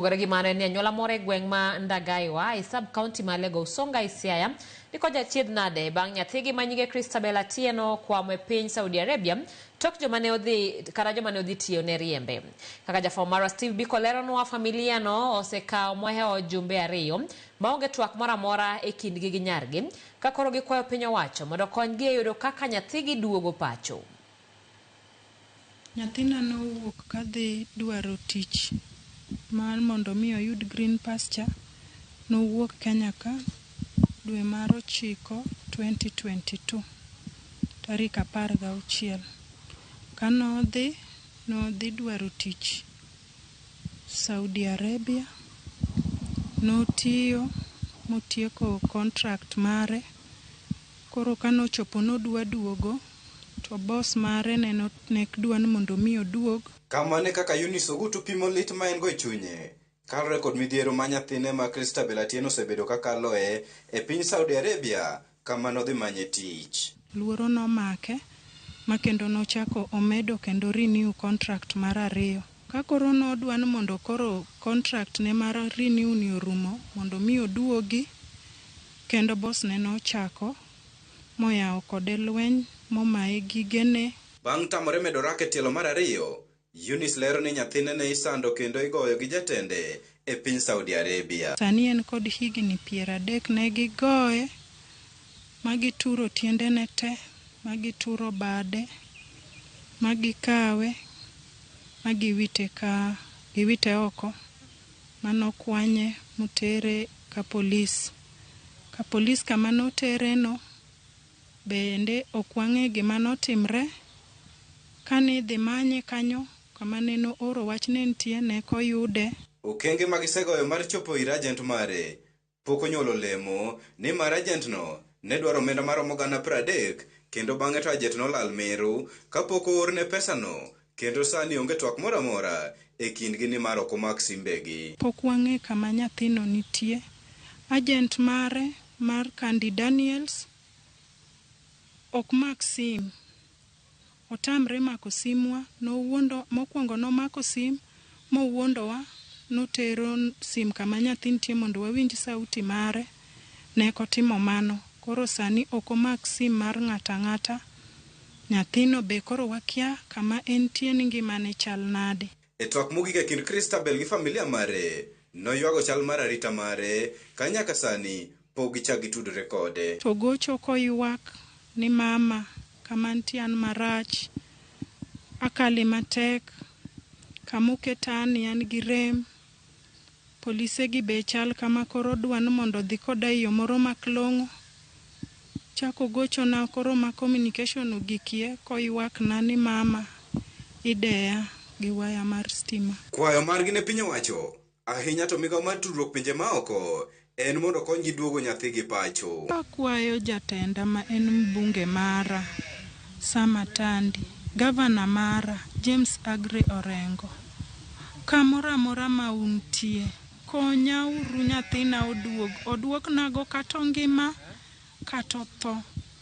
Goregi mane ni anyola more gweng ma Ndagaiwa e sub county ma Lagos Songa Isiaya niko jachiedh nade bang' nyathigi manyige Christabel Atieno kwamo e piny Saudi Arabia tok joma ne odhi tiyo ne riembe. Kaka jafwambo marwa Steve Biko leronwa familia no osekawo mohewo jumbe ariyo maonge twak moro amora e kindgi gi nyargi ka koro gikwayo piny owacho mondo konygi e yudo kaka nyathigi duogo pacho. Nyathina nowuok kadhi dwaro tich mar mondo mi oyud green pasture, nowuok Kenya ka dwe mar 9 2022 tarik 16 kanodhi dwaro tich Saudi Arabia, notiyo motieko contract mare, koro kanochopo nodwa duogo to boss mare ne dwa mondo mi oduog. Kamane kaka Eunice Ogutu pimo lit ma en go e chunye kalre kod midhiero ma nyathine ma Christabel Atieno osebedo kakaloe e piny Saudi Arabia kama nodhi manye tich. Luoro nomake ma kendo nochako omedo kendo renew contract mar ariyo. Ka koro nodwa mondo koro contract ne mar renew ni orumo mondo mi oduogi, kendo boss ne nochako moyawo kode lweny momaye gigene. Bang' tamore medo rake tielo mar ariyo, Eunice lero ni nyathine ne isando kendo igoyo gi jatende e piny Saudi Arabia. Sani en kod higni 30 ne gigoye, magituro tiendene te, magituro bade, magikawe, giwite oko, manokwanye mutere ka polis. Ka polis kama notere no bende okwang'e gima notimre. Kane dhi manye kanyo kama ne no oro wach ne nitie ne koyude. Okenge magisegoyo mar chopo ir agent mare pok onyuolo lemo, ni mar agent no ne dwaro omenda mar omogana 30 kendo bang'e to agent nolal meru kapok oorne pesa no, kendo sani onge twak moro amora e kindgi ni mar ok omak simbegi. Pok wang'e kama nyathino nitie. Agent mare mar Candy Daniels ok mak sim, otamre mako simwa, mokwongo nomako sim mowuondowa, notero sim kama nyathi nitie mondo wawinj sauti mare, ne kotimo mano. Koro sani ok omak sim mar ng'ata. Nyathino be koro wakia kama entie ni ngimane chal nade. E twak mogik e kind Christabel gi familia mare, noywago chal mar arita mare ka nyaka sani pok gichak gitudore kode. To gocho koywak ni mama kama nitie an marach, akali matek, kamoketani an gi rem. Polise gi be chal kama koro dwan mondo dhi koda yo moro maklong'o. Chako gocho na koro ma communication ogikie koywak na ni mama ideya gi waya mar stima. Kwayo margi ne piny owacho ahinya to migawo mar tudruok pinje maoko en mondo konygi duogo nyathi gi pacho. Akwayo jatenda ma en mbunge mara Sama Tandi, gavana mara James Aggrey Orengo, kamora mora mauntie, konya uru nyathina oduog nago kato ngima kato tho.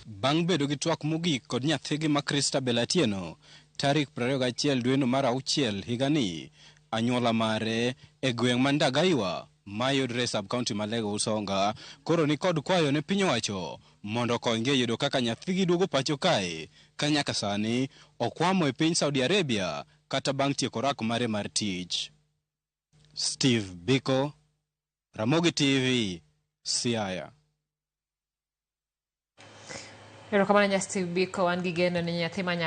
Bang' bedo gi twak mogik kod nyathigi ma Christabel Atieno tarik 21 dwe mar 6 higani, anyuola mare e gweng' ma Ndagaiwa mayudre sub county ma Lagos Songa koro ni kod kwayo ne piny owacho mondo konygi yudo kaka nyathigi duogo pacho kae ka nyaka sani okwamo e piny Saudi Arabia kata bang' tieko rak mare mar tich. Steve Biko, Ramogi TV, Siaya. Erokamano Steve Biko, wan gi geno ni nyathi manya